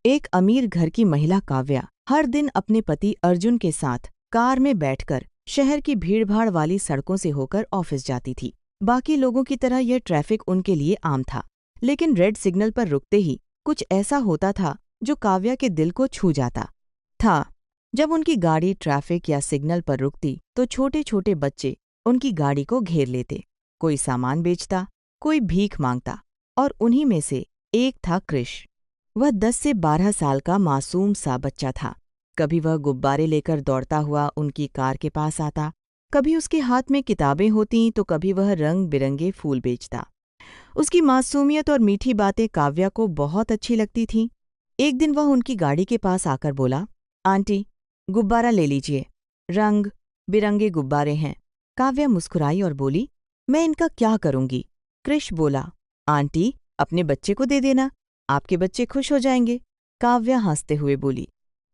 एक अमीर घर की महिला काव्या हर दिन अपने पति अर्जुन के साथ कार में बैठकर शहर की भीड़भाड़ वाली सड़कों से होकर ऑफिस जाती थी। बाकी लोगों की तरह यह ट्रैफिक उनके लिए आम था, लेकिन रेड सिग्नल पर रुकते ही कुछ ऐसा होता था जो काव्या के दिल को छू जाता था। जब उनकी गाड़ी ट्रैफिक या सिग्नल पर रुकती तो छोटे छोटे बच्चे उनकी गाड़ी को घेर लेते। कोई सामान बेचता, कोई भीख मांगता, और उन्हीं में से एक था कृष। वह 10 से 12 साल का मासूम सा बच्चा था। कभी वह गुब्बारे लेकर दौड़ता हुआ उनकी कार के पास आता, कभी उसके हाथ में किताबें होतीं तो कभी वह रंग बिरंगे फूल बेचता। उसकी मासूमियत और मीठी बातें काव्या को बहुत अच्छी लगती थीं। एक दिन वह उनकी गाड़ी के पास आकर बोला, आंटी, गुब्बारा ले लीजिए, रंग बिरंगे गुब्बारे हैं। काव्या मुस्कुराई और बोली, मैं इनका क्या करूंगी? कृष बोला, आंटी, अपने बच्चे को दे देना, आपके बच्चे खुश हो जाएंगे। काव्या हंसते हुए बोली,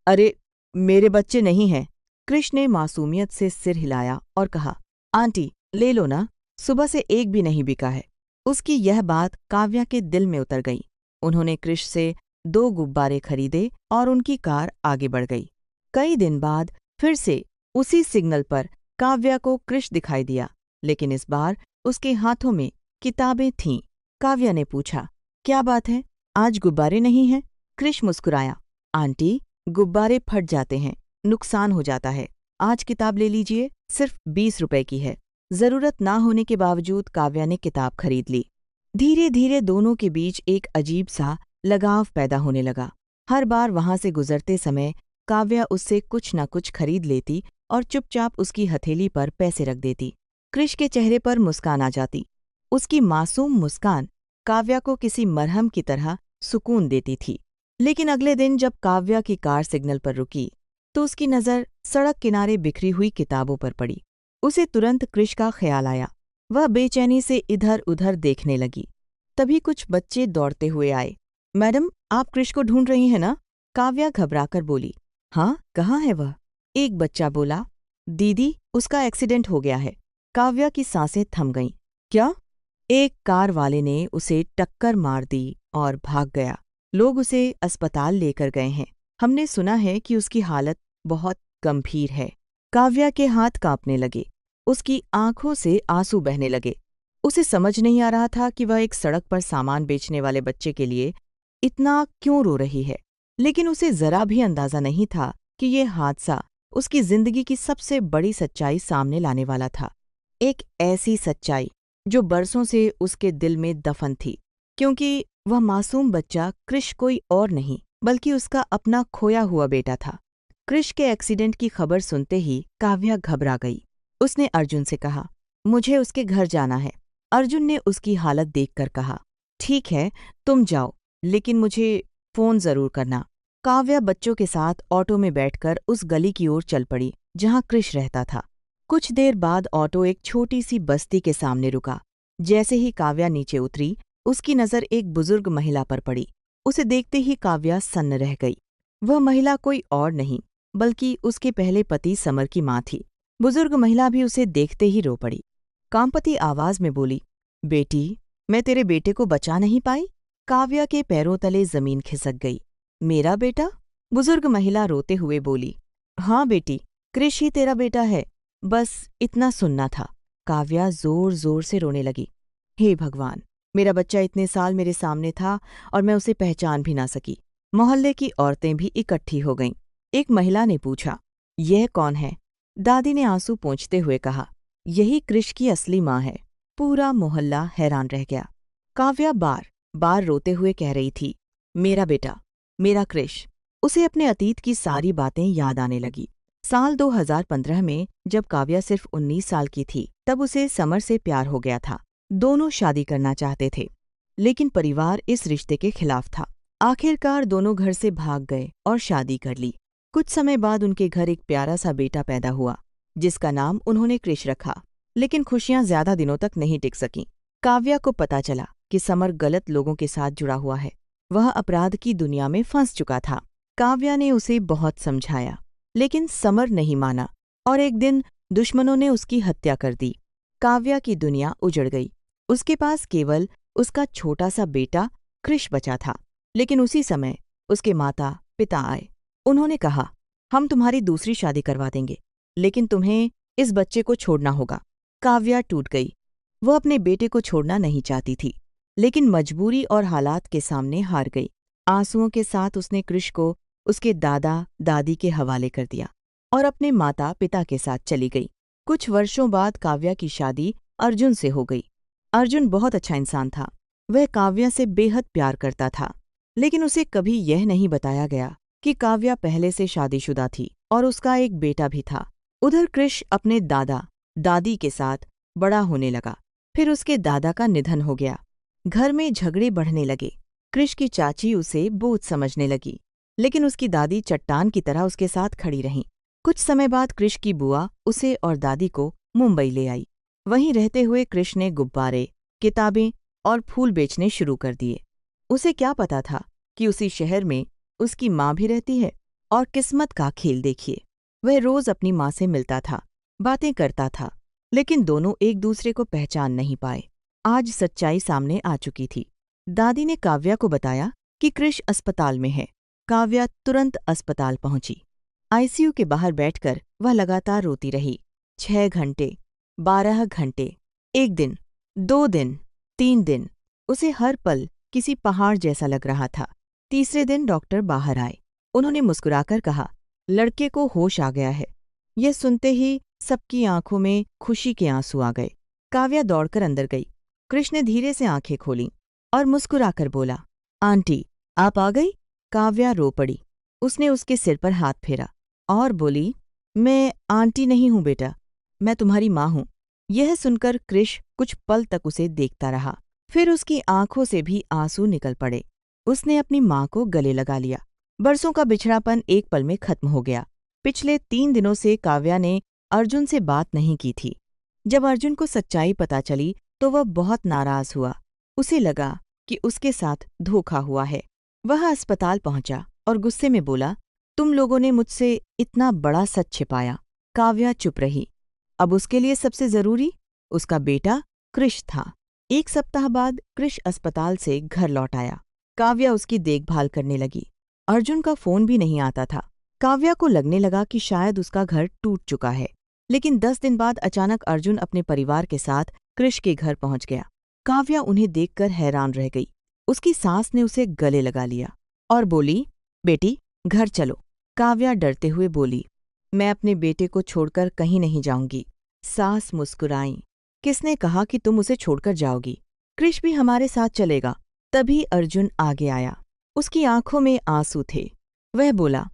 अरे, मेरे बच्चे नहीं हैं। कृष ने मासूमियत से सिर हिलाया और कहा, आंटी, ले लो ना, सुबह से एक भी नहीं बिका है। उसकी यह बात काव्या के दिल में उतर गई। उन्होंने कृष से 2 गुब्बारे खरीदे और उनकी कार आगे बढ़ गई। कई दिन बाद फिर से उसी सिग्नल पर काव्या को कृष दिखाई दिया, लेकिन इस बार उसके हाथों में किताबें थीं। काव्या ने पूछा, क्या बात है, आज गुब्बारे नहीं हैं? कृष मुस्कुराया, आंटी, गुब्बारे फट जाते हैं, नुकसान हो जाता है। आज किताब ले लीजिए, सिर्फ 20 रुपए की है। जरूरत ना होने के बावजूद काव्या ने किताब खरीद ली। धीरे धीरे दोनों के बीच एक अजीब सा लगाव पैदा होने लगा। हर बार वहां से गुजरते समय काव्या उससे कुछ न कुछ खरीद लेती और चुपचाप उसकी हथेली पर पैसे रख देती। कृष के चेहरे पर मुस्कान आ जाती। उसकी मासूम मुस्कान काव्या को किसी मरहम की तरह सुकून देती थी। लेकिन अगले दिन जब काव्या की कार सिग्नल पर रुकी तो उसकी नज़र सड़क किनारे बिखरी हुई किताबों पर पड़ी। उसे तुरंत कृष का ख्याल आया। वह बेचैनी से इधर उधर देखने लगी। तभी कुछ बच्चे दौड़ते हुए आए। मैडम, आप कृष को ढूंढ रही हैं ना? काव्या घबराकर बोली। हाँ, कहाँ है वह? एक बच्चा बोला, दीदी, उसका एक्सीडेंट हो गया है। काव्या की सांसें थम गईं। क्या? एक कार वाले ने उसे टक्कर मार दी और भाग गया। लोग उसे अस्पताल लेकर गए हैं। हमने सुना है कि उसकी हालत बहुत गंभीर है। काव्या के हाथ कांपने लगे। उसकी आंखों से आंसू बहने लगे। उसे समझ नहीं आ रहा था कि वह एक सड़क पर सामान बेचने वाले बच्चे के लिए इतना क्यों रो रही है। लेकिन उसे जरा भी अंदाजा नहीं था कि ये हादसा उसकी जिंदगी की सबसे बड़ी सच्चाई सामने लाने वाला था। एक ऐसी सच्चाई जो बरसों से उसके दिल में दफन थी, क्योंकि वह मासूम बच्चा कृष कोई और नहीं बल्कि उसका अपना खोया हुआ बेटा था। कृष के एक्सीडेंट की खबर सुनते ही काव्या घबरा गई। उसने अर्जुन से कहा, मुझे उसके घर जाना है। अर्जुन ने उसकी हालत देखकर कहा, ठीक है, तुम जाओ, लेकिन मुझे फोन जरूर करना। काव्या बच्चों के साथ ऑटो में बैठकर उस गली की ओर चल पड़ी जहां कृष रहता था। कुछ देर बाद ऑटो एक छोटी सी बस्ती के सामने रुका। जैसे ही काव्या नीचे उतरी, उसकी नज़र एक बुजुर्ग महिला पर पड़ी। उसे देखते ही काव्या सन्न रह गई। वह महिला कोई और नहीं बल्कि उसके पहले पति समर की माँ थी। बुजुर्ग महिला भी उसे देखते ही रो पड़ी। कांपती आवाज में बोली, बेटी, मैं तेरे बेटे को बचा नहीं पाई? काव्या के पैरों तले जमीन खिसक गई। मेरा बेटा? बुजुर्ग महिला रोते हुए बोली, हाँ बेटी, कृष ही तेरा बेटा है, बस इतना सुनना था। काव्या जोर जोर से रोने लगी। हे भगवान, मेरा बच्चा इतने साल मेरे सामने था और मैं उसे पहचान भी ना सकी। मोहल्ले की औरतें भी इकट्ठी हो गईं। एक महिला ने पूछा, यह कौन है? दादी ने आंसू पोंछते हुए कहा, यही कृष की असली माँ है। पूरा मोहल्ला हैरान रह गया। काव्या बार बार रोते हुए कह रही थी, मेरा बेटा, मेरा कृष। उसे अपने अतीत की सारी बातें याद आने लगी। साल 2015 में जब काव्या सिर्फ 19 साल की थी, तब उसे समर से प्यार हो गया था। दोनों शादी करना चाहते थे, लेकिन परिवार इस रिश्ते के खिलाफ था। आखिरकार दोनों घर से भाग गए और शादी कर ली। कुछ समय बाद उनके घर एक प्यारा सा बेटा पैदा हुआ, जिसका नाम उन्होंने कृष रखा। लेकिन खुशियां ज्यादा दिनों तक नहीं टिक सकीं। काव्या को पता चला कि समर गलत लोगों के साथ जुड़ा हुआ है। वह अपराध की दुनिया में फंस चुका था। काव्या ने उसे बहुत समझाया, लेकिन समर नहीं माना और एक दिन दुश्मनों ने उसकी हत्या कर दी। काव्या की दुनिया उजड़ गई। उसके पास केवल उसका छोटा सा बेटा कृष बचा था। लेकिन उसी समय उसके माता पिता आए। उन्होंने कहा, हम तुम्हारी दूसरी शादी करवा देंगे, लेकिन तुम्हें इस बच्चे को छोड़ना होगा। काव्या टूट गई। वो अपने बेटे को छोड़ना नहीं चाहती थी, लेकिन मजबूरी और हालात के सामने हार गई। आंसुओं के साथ उसने कृष को उसके दादा दादी के हवाले कर दिया और अपने माता पिता के साथ चली गई। कुछ वर्षों बाद काव्या की शादी अर्जुन से हो गई। अर्जुन बहुत अच्छा इंसान था। वह काव्या से बेहद प्यार करता था, लेकिन उसे कभी यह नहीं बताया गया कि काव्या पहले से शादीशुदा थी और उसका एक बेटा भी था। उधर कृष अपने दादा दादी के साथ बड़ा होने लगा। फिर उसके दादा का निधन हो गया। घर में झगड़े बढ़ने लगे। कृष की चाची उसे बोझ समझने लगी, लेकिन उसकी दादी चट्टान की तरह उसके साथ खड़ी रहीं। कुछ समय बाद कृष की बुआ उसे और दादी को मुंबई ले आई। वहीं रहते हुए कृष ने गुब्बारे, किताबें और फूल बेचने शुरू कर दिए। उसे क्या पता था कि उसी शहर में उसकी माँ भी रहती है। और किस्मत का खेल देखिए, वह रोज अपनी माँ से मिलता था, बातें करता था, लेकिन दोनों एक दूसरे को पहचान नहीं पाए। आज सच्चाई सामने आ चुकी थी। दादी ने काव्या को बताया कि कृष अस्पताल में है। काव्या तुरंत अस्पताल पहुंची। आईसीयू के बाहर बैठकर वह लगातार रोती रही। 6 घंटे, 12 घंटे, 1 दिन, 2 दिन, 3 दिन। उसे हर पल किसी पहाड़ जैसा लग रहा था। तीसरे दिन डॉक्टर बाहर आए। उन्होंने मुस्कुराकर कहा, लड़के को होश आ गया है। यह सुनते ही सबकी आंखों में खुशी के आंसू आ गए। काव्या दौड़कर अंदर गई। कृष ने धीरे से आंखें खोलीं और मुस्कुराकर बोला, आंटी, आप आ गई? काव्या रो पड़ी। उसने उसके सिर पर हाथ फेरा और बोली, मैं आंटी नहीं हूं बेटा, मैं तुम्हारी माँ हूं। यह सुनकर कृष कुछ पल तक उसे देखता रहा। फिर उसकी आंखों से भी आंसू निकल पड़े। उसने अपनी माँ को गले लगा लिया। बरसों का बिछड़ापन एक पल में खत्म हो गया। पिछले 3 दिनों से काव्या ने अर्जुन से बात नहीं की थी। जब अर्जुन को सच्चाई पता चली तो वह बहुत नाराज हुआ। उसे लगा कि उसके साथ धोखा हुआ है। वह अस्पताल पहुंचा और गुस्से में बोला, तुम लोगों ने मुझसे इतना बड़ा सच छिपाया। काव्या चुप रही। अब उसके लिए सबसे जरूरी उसका बेटा कृष था। 1 सप्ताह बाद कृष अस्पताल से घर लौट आया। काव्या उसकी देखभाल करने लगी। अर्जुन का फोन भी नहीं आता था। काव्या को लगने लगा कि शायद उसका घर टूट चुका है। लेकिन 10 दिन बाद अचानक अर्जुन अपने परिवार के साथ कृष के घर पहुंच गया। काव्या उन्हें देखकर हैरान रह गई। उसकी सास ने उसे गले लगा लिया और बोली, बेटी घर चलो। काव्या डरते हुए बोली, मैं अपने बेटे को छोड़कर कहीं नहीं जाऊंगी। सास मुस्कुराईं। किसने कहा कि तुम उसे छोड़कर जाओगी? कृष भी हमारे साथ चलेगा। तभी अर्जुन आगे आया। उसकी आंखों में आंसू थे। वह बोला,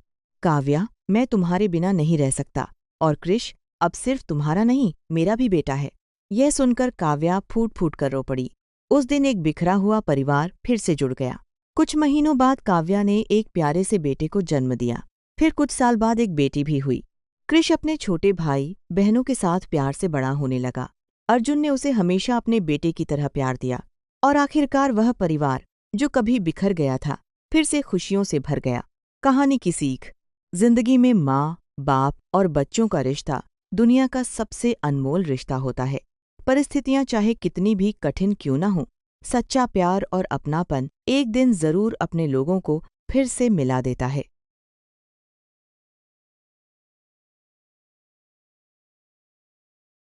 काव्या, मैं तुम्हारे बिना नहीं रह सकता और कृष अब सिर्फ तुम्हारा नहीं, मेरा भी बेटा है। यह सुनकर काव्या फूट फूट कर रो पड़ी। उस दिन एक बिखरा हुआ परिवार फिर से जुड़ गया। कुछ महीनों बाद काव्या ने एक प्यारे से बेटे को जन्म दिया। फिर कुछ साल बाद एक बेटी भी हुई। कृष अपने छोटे भाई बहनों के साथ प्यार से बड़ा होने लगा। अर्जुन ने उसे हमेशा अपने बेटे की तरह प्यार दिया और आखिरकार वह परिवार जो कभी बिखर गया था फिर से खुशियों से भर गया। कहानी की सीख, जिंदगी में माँ, बाप और बच्चों का रिश्ता दुनिया का सबसे अनमोल रिश्ता होता है। परिस्थितियां चाहे कितनी भी कठिन क्यों न हों, सच्चा प्यार और अपनापन एक दिन जरूर अपने लोगों को फिर से मिला देता है।